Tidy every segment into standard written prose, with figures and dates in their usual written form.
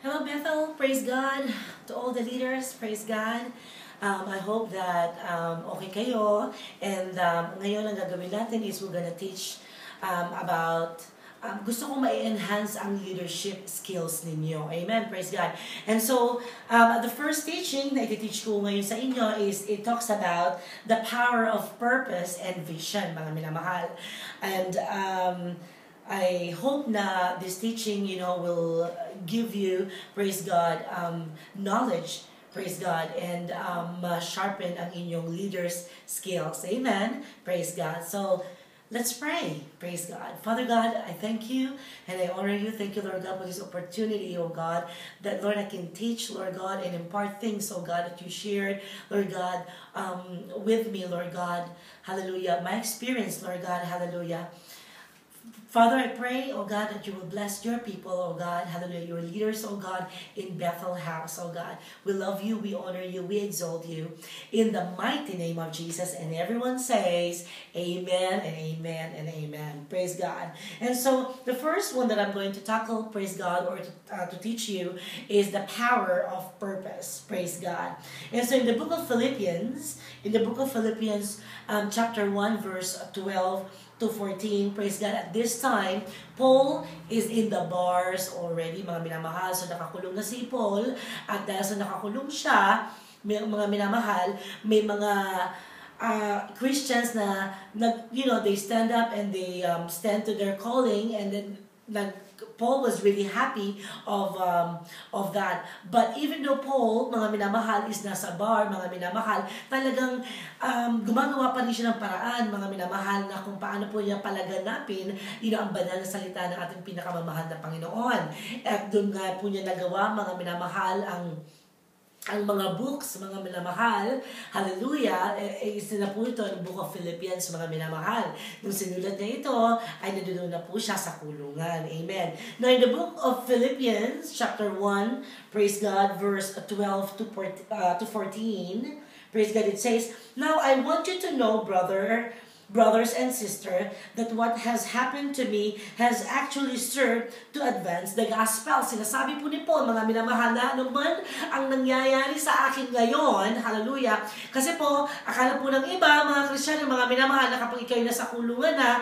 Hello Bethel, praise God. To all the leaders, praise God. I hope that okay kayo. And ngayon ang gagawin natin is we're gonna teach about gusto kong ma-enhance ang leadership skills ninyo. Amen, praise God. And so, the first teaching na iti-teach ko ngayon sa inyo is it talks about the power of purpose and vision, mga minamahal. And I hope na this teaching, will give you, praise God, knowledge, praise God, and sharpen ang inyong leaders' skills. Amen? Praise God. So, let's pray. Praise God. Father God, I thank you and I honor you. Thank you, Lord God, for this opportunity, oh God, that, Lord, I can teach, Lord God, and impart things, oh God, that you shared, Lord God, with me, Lord God. Hallelujah. My experience, Lord God. Hallelujah. Father, I pray, oh God, that you will bless your people, oh God, hallelujah, your leaders, oh God, in Bethel House, oh God. We love you, we honor you, we exalt you, in the mighty name of Jesus. And everyone says, amen and amen and amen. Praise God. And so, the first one that I'm going to tackle, praise God, or to teach you, is the power of purpose. Praise God. And so, in the book of Philippians, chapter 1, verse 12, to 14, praise God. At this time, Paul is in the bars already, mga minamahal. So, nakakulong na si Paul. At dahil sa nakakulong siya, mga minamahal, may mga Christians na, they stand up and they stand to their calling. And then, Paul was really happy of that. But even though Paul, mga minamahal, is nasa bar, mga minamahal, talagang gumagawa pa rin siya ng paraan, mga minamahal, na kung paano po niya palaganapin, ang banal na salita ng ating pinakamamahal na Panginoon. At doon nga po niya nagawa, mga minamahal, ang mga books, mga minamahal, hallelujah, isa na po ito ng Book of Philippians, mga minamahal. Nung sinulat na ito, ay nadudoon na po siya sa kulungan. Amen. Now, in the Book of Philippians, chapter 1, praise God, verse 12 to 14, praise God, it says, "Now I want you to know, brothers and sisters, that what has happened to me has actually served to advance the gospel." Sinasabi po ni Paul, mga minamahal, na anuman ang nangyayari sa akin ngayon, hallelujah, kasi po, akala po ng iba, mga Kristiyano, mga minamahal, na kapag ikaw nasa kulungan na,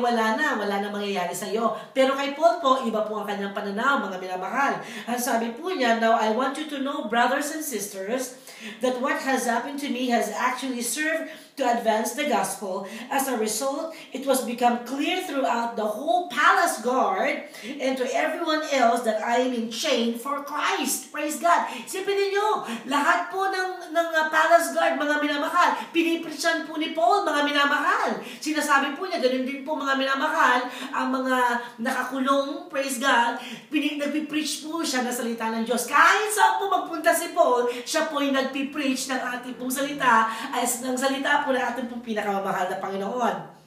wala na mangyayari sa iyo. Pero kay Paul po, iba po ang kanyang pananaw, mga minamahal. Ang sabi po niya, "Now I want you to know, brothers and sisters, that what has happened to me has actually served to advance the gospel. As a result, it was become clear throughout the whole palace guard and to everyone else that I am in chain for Christ." Praise God. Sipin ninyo, lahat po ng palace guard, mga minamahal, pinipreachan po ni Paul, mga minamahal. Sinasabi po niya, ganun din po, mga minamahal, ang mga nakakulong, praise God, nagpipreach po siya ng salita ng Diyos. Kahit saan po magpunta si Paul, siya po ay nagpipreach ng ating pong salita, ng salita po na ating pong pinakamamahal na Panginoon.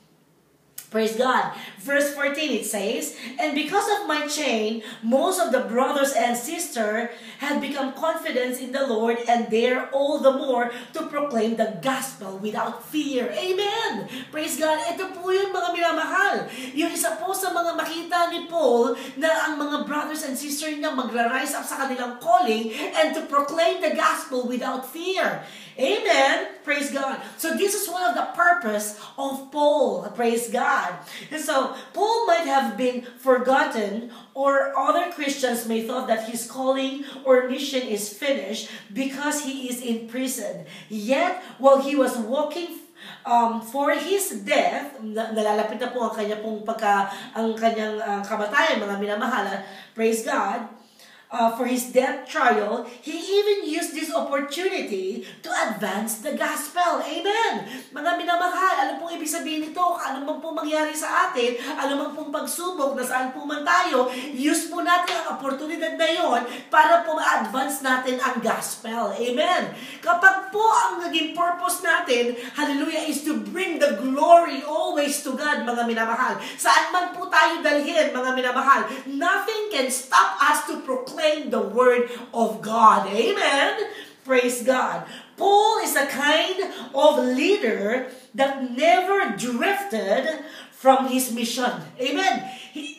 Praise God. Verse 14, it says, "And because of my chain, most of the brothers and sisters had become confident in the Lord and dare all the more to proclaim the gospel without fear." Amen! Praise God. Ito po yun, mga minamahal. Yung isa po sa mga makita ni Paul na ang mga brothers and sisters niya magra-rise up sa kanilang calling and to proclaim the gospel without fear. Amen. Praise God. So this is one of the purpose of Paul. Praise God. And so Paul might have been forgotten, or other Christians may thought that his calling or mission is finished because he is in prison. Yet, while he was walking for his death, nalalapit na po ang kanyang kamatayan, mga minamahal, praise God. For his death trial, he even used this opportunity to advance the gospel. Amen! Mga minamahal, ano pong ibig sabihin nito? Ano man pong mangyari sa atin, ano man pong pagsubok, nasaan po man tayo, use po natin ang oportunidad na yon para po ma-advance natin ang gospel. Amen! Kapag po ang naging purpose natin, hallelujah, is to bring the glory always to God, mga minamahal. Saan man po tayo dalhin, mga minamahal, nothing can stop us to proclaim the word of God. Amen? Praise God. Paul is a kind of leader that never drifted from his mission. Amen?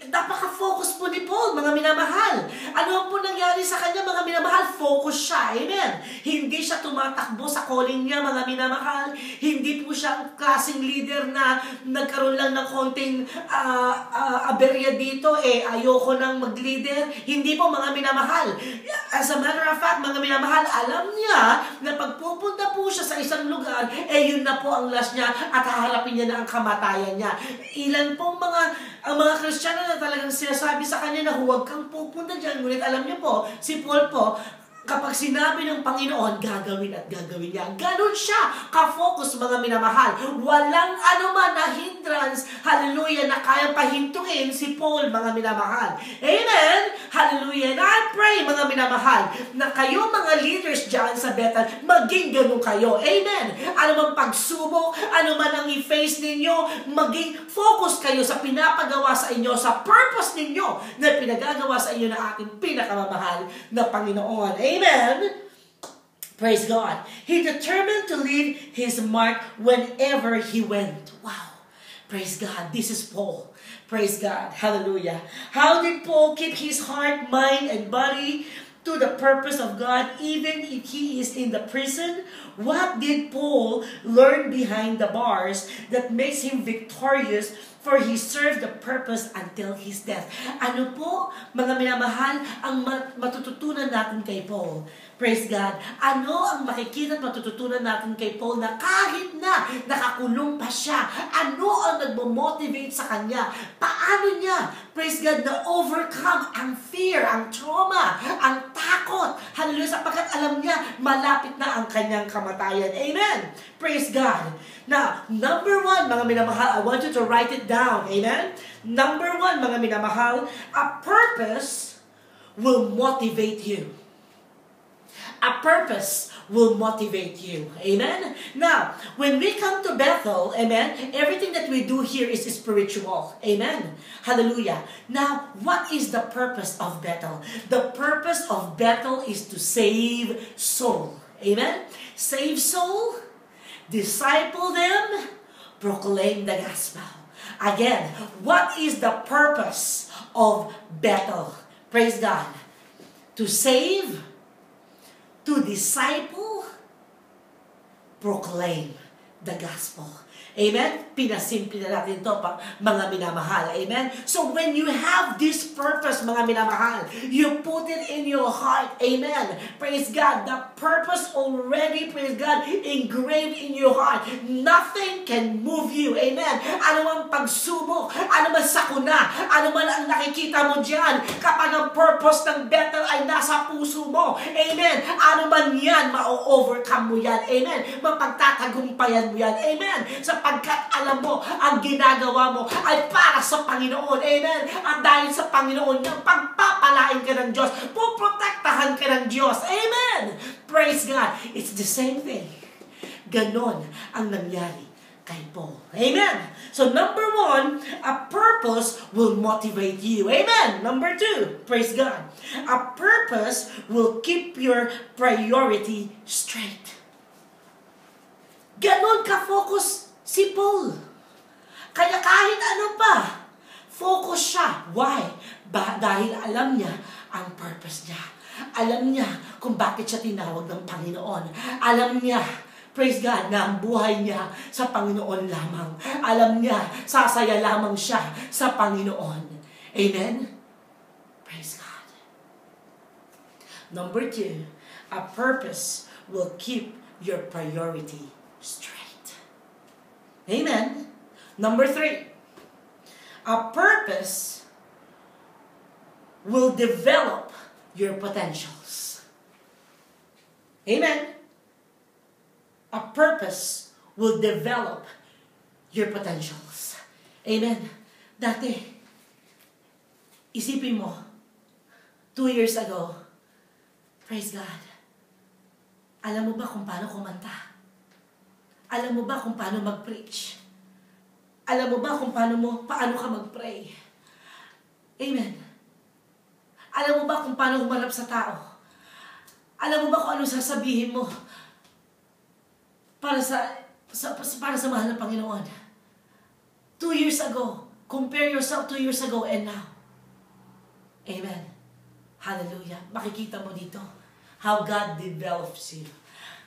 Napaka-focus po ni Paul, mga minamahal. Ano po nangyari sa kanya, mga minamahal? Focus siya. Amen. Hindi siya tumatakbo sa calling niya, mga minamahal. Hindi po siya klaseng leader na nagkaroon lang ng konting aberya dito, ayoko nang mag-leader. Hindi po, mga minamahal. As a matter of fact, mga minamahal, alam niya na pagpupunta po siya sa isang lugar, yun na po ang last niya at haharapin niya na ang kamatayan niya. Ilan pong ang mga Kristiyano na talagang sinasabi sa kanya na huwag kang pupunta dyan. Ngunit alam niyo po, si Paul po, kapag sinabi ng Panginoon, gagawin at gagawin niya. Ganon siya ka-focus, mga minamahal. Walang anuman na hindrance, hallelujah, na kayang pahintuin si Paul, mga minamahal. Amen? Hallelujah. And I pray, mga minamahal, na kayo mga leaders dyan sa Bethel, maging ganon kayo. Amen? Anumang pagsubok, anuman ang i-face ninyo, maging focus kayo sa pinapagawa sa inyo, sa purpose ninyo na pinagagawa sa inyo ng ating pinakamamahal na Panginoon. Amen. Praise God. He determined to leave his mark whenever he went. Wow. Praise God. This is Paul. Praise God. Hallelujah. How did Paul keep his heart, mind, and body to the purpose of God even if he is in the prison? What did Paul learn behind the bars that makes him victorious? For he served the purpose until his death. Ano po, mga minamahal, ang matututunan natin kay Paul? Praise God. Ano ang makikita at matututunan natin kay Paul na kahit na nakakulong pa siya, ano ang nagmo-motivate sa kanya? Paano niya, praise God, na overcome ang fear, ang trauma, ang takot? Hallelujah, sapagkat alam niya, malapit na ang kanyang kamatayan. Amen. Praise God. Now, number one, mga minamahal, I want you to write it down. Amen? Number one, mga minamahal, a purpose will motivate you. A purpose will motivate you. Amen? Now, when we come to Bethel, amen, everything that we do here is spiritual. Amen? Hallelujah. Now, what is the purpose of Bethel? The purpose of Bethel is to save soul. Amen? Save soul, disciple them, proclaim the gospel. Again, what is the purpose of Bethel? Praise God. To save, to disciple, proclaim the gospel. Amen? Pinasimple na natin ito, mga minamahal. Amen? So when you have this purpose, mga minamahal, you put it in your heart. Amen? Praise God. The purpose already, praise God, engraved in your heart. Nothing can move you. Amen? Ano man pagsubok, ano man sakuna, ano man ang nakikita mo dyan, kapag ang purpose ng Bethel ay nasa puso mo. Amen? Ano man yan, ma-overcome mo yan. Amen? Mapagtatagumpayan mo yan. Amen? Sapagkat alam mo, ang ginagawa mo ay para sa Panginoon. Amen? At dahil sa Panginoon, yung pagpapalain ka ng Diyos, puprotektahan ka ng Diyos. Amen? Praise God. It's the same thing. Ganon ang nangyari kay Paul. Amen? So number one, a purpose will motivate you. Amen? Number two, praise God. A purpose will keep your priority straight. Ganon ka-focus si Paul. Kaya kahit ano pa, focus siya. Why? Dahil alam niya ang purpose niya. Alam niya kung bakit siya tinawag ng Panginoon. Alam niya, praise God, na ang buhay niya sa Panginoon lamang. Alam niya, sasaya lamang siya sa Panginoon. Amen? Praise God. Number two, a purpose will keep your priority straight. Amen. Number three, a purpose will develop your potentials. Amen. A purpose will develop your potentials. Amen. Dati, isipin mo, 2 years ago, praise God, alam mo ba kung paano kumanta? Alam mo ba kung paano mag-preach? Alam mo ba kung paano ka mag-pray? Amen. Alam mo ba kung paano humarap sa tao? Alam mo ba kung ano sasabihin mo para sa mahal ng Panginoon? 2 years ago, compare yourself 2 years ago and now. Amen. Hallelujah. Makikita mo dito how God develops you.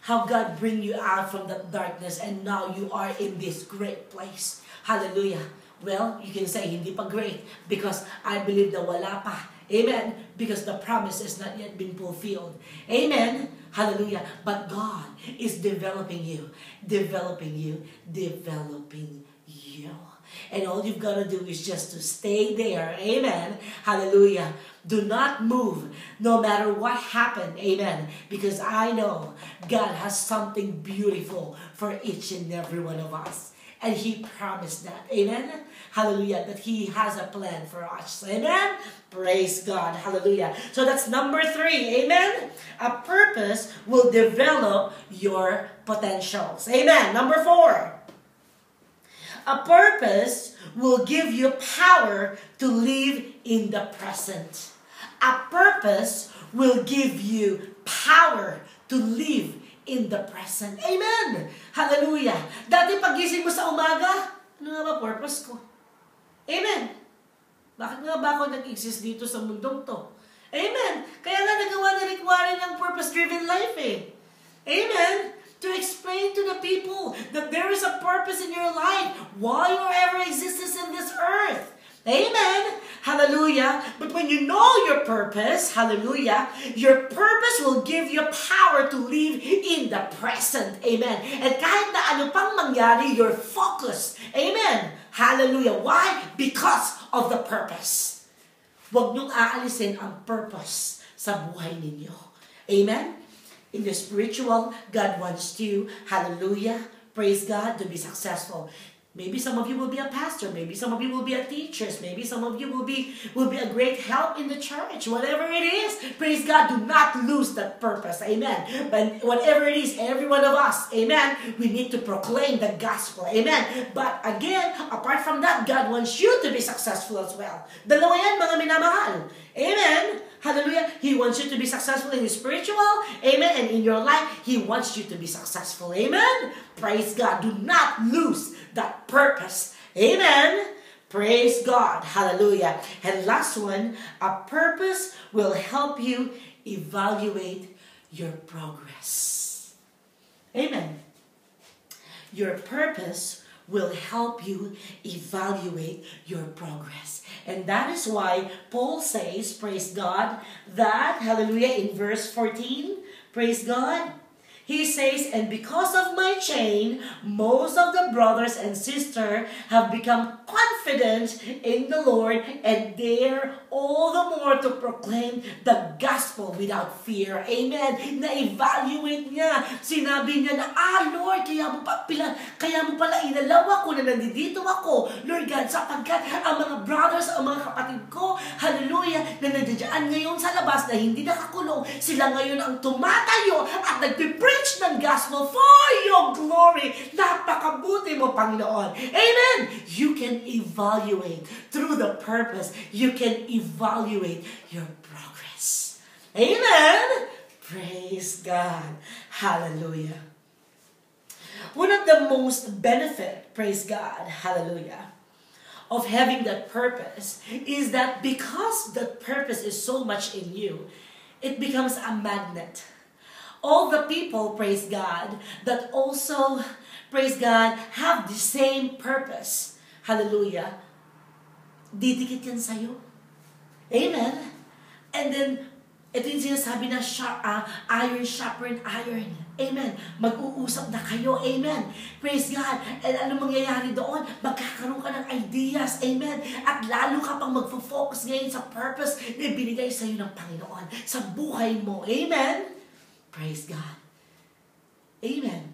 How God bring you out from that darkness and now you are in this great place. Hallelujah. Well, you can say, hindi pa great because I believe na wala pa. Amen. Because the promise has not yet been fulfilled. Amen. Hallelujah. But God is developing you. Developing you. Developing you. And all you've got to do is just to stay there. Amen. Hallelujah. Do not move no matter what happened. Amen. Because I know God has something beautiful for each and every one of us. And He promised that. Amen. Hallelujah. That He has a plan for us. Amen. Praise God. Hallelujah. So that's number 3. Amen. A purpose will develop your potentials. Amen. Number 4. A purpose will give you power to live in the present. A purpose will give you power to live in the present. Amen! Hallelujah! Dati pagising mo sa umaga, ano nga ba purpose ko? Amen! Bakit nga ba ako nag-exist dito sa mundong to? Amen! Kaya nga nagawa ni Rick Warren ng purpose-driven life eh. Amen! To explain to the people that there is a purpose in your life why your ever existence in this earth. Amen. Hallelujah. But when you know your purpose, hallelujah, your purpose will give you power to live in the present. Amen. And kahit na ano pang mangyari, you're focused. Amen. Hallelujah. Why? Because of the purpose. Huwag niyong aalisin ang purpose sa buhay ninyo. Amen. In the spiritual, God wants you, hallelujah, praise God, to be successful. Maybe some of you will be a pastor. Maybe some of you will be a teacher. Maybe some of you will be a great help in the church. Whatever it is, praise God, do not lose that purpose. Amen. But whatever it is, every one of us, amen, we need to proclaim the gospel. Amen. But again, apart from that, God wants you to be successful as well. Dalawa yan, mga minamahal. Amen. Hallelujah. He wants you to be successful in the spiritual. Amen. And in your life, He wants you to be successful. Amen. Praise God. Do not lose that purpose. Amen. Praise God. Hallelujah. And last one, a purpose will help you evaluate your progress. Amen. Your purpose will help you evaluate your progress. And that is why Paul says, praise God, that, hallelujah, in verse 14, praise God, he says, and because of my chain, most of the brothers and sisters have become confident in the Lord and dare all the more to proclaim the gospel without fear. Amen. Na-evaluate niya. Sinabi niya na, Lord, kaya mo pala inalawa ko na nandito ako. Lord God, sapagkat ang mga brothers, ang mga kapatid ko, hallelujah, na nandiyan ngayon sa labas na hindi nakakulong, sila ngayon ang tumatayo at nagpipreach ng gospel for your glory. Napakabuti mo, Panginoon. Amen. You can evaluate through the purpose. You can evaluate your progress. Amen. Praise God. Hallelujah. One of the most benefit, praise God, hallelujah, of having that purpose is that because that purpose is so much in you, it becomes a magnet. All the people, praise God, that also, praise God, have the same purpose, hallelujah, didikit yan sa'yo. Amen. And then, ito yung sinasabi na iron sharpen iron. Amen. Mag-uusap na kayo. Amen. Praise God. And ano mangyayari doon? Magkakaroon ka ng ideas. Amen. At lalo ka pang magfo-focus ngayon sa purpose na binigay sa iyo ng Panginoon sa buhay mo. Amen. Praise God. Amen.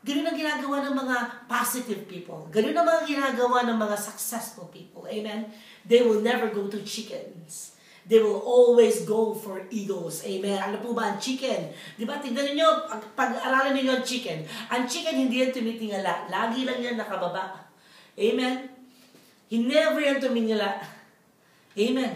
Ganun ang ginagawa ng mga positive people. Ganun ang mga ginagawa ng mga successful people. Amen. They will never go to chickens. They will always go for eagles. Amen. Ano po ba ang chicken? Di ba? Tignan niyo, pag-aralan niyo ang chicken. Ang chicken hindi yan tumitingala. Lagi lang yan nakababa. Amen. He never yan tumingala. Amen.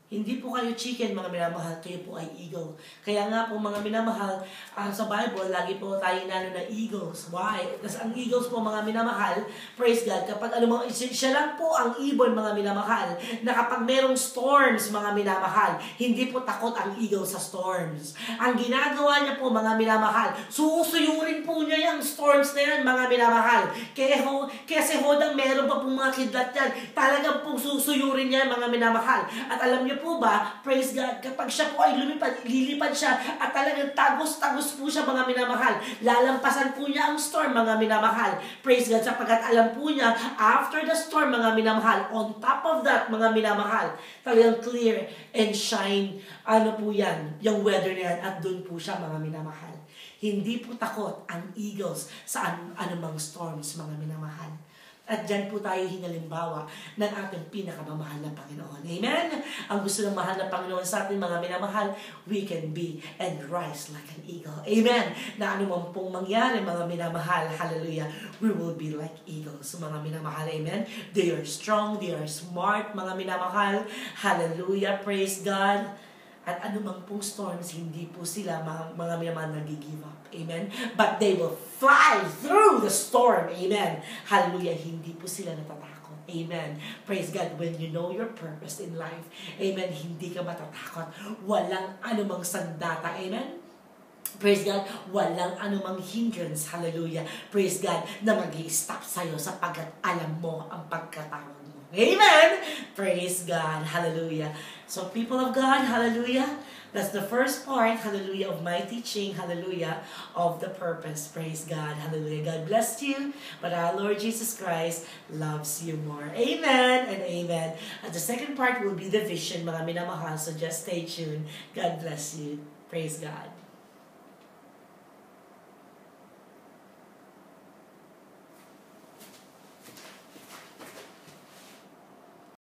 Hindi po kayo chicken, mga minamahal, kayo po ay eagle. Kaya nga po, mga minamahal, sa Bible, lagi po tayo inano na eagles. Why? Kasi ang eagles po, mga minamahal, praise God, kapag siya lang po ang ibon, mga minamahal, na kapag merong storms, mga minamahal, hindi po takot ang eagle sa storms. Ang ginagawa niya po, mga minamahal, susuyurin po niya yung storms na yan, mga minamahal. Kaya si Hodang meron pa pong mga kidlat yan. Talagang pong susuyurin niya, mga minamahal. At alam niyo po ba, praise God, kapag siya po ay lilipad siya at talagang tagos-tagos po siya, mga minamahal. Lalampasan po niya ang storm, mga minamahal. Praise God, sapagkat alam po niya, after the storm, mga minamahal, on top of that, mga minamahal, talagang clear and shine, ano po yan, yung weather na yan, at doon po siya, mga minamahal. Hindi po takot ang eagles sa anumang storms, mga minamahal. At dyan po tayo hinalimbawa ng ating pinakamamahal na Panginoon. Amen? Ang gusto ng mahal na Panginoon sa ating mga minamahal, we can be and rise like an eagle. Amen? Na anumang pong mangyari, mga minamahal, hallelujah, we will be like eagles, mga minamahal. Amen? They are strong, they are smart, mga minamahal. Hallelujah, praise God. At anumang pong storms, hindi po sila mga minamahal nag-give up. Amen? But they will fly through the storm. Amen? Hallelujah. Hindi po sila natatakot. Amen? Praise God. When you know your purpose in life, amen, hindi ka matatakot. Walang anumang sandata. Amen? Praise God, walang anumang hindrance, hallelujah, praise God, na mag-i-stop sa'yo sapagkat alam mo ang pagkatawag mo. Amen! Praise God, hallelujah. So people of God, hallelujah, that's the first part, hallelujah, of my teaching, hallelujah, of the purpose. Praise God, hallelujah. God bless you, but our Lord Jesus Christ loves you more. Amen and amen. And the second part will be the vision, mga minamahal, so just stay tuned. God bless you. Praise God.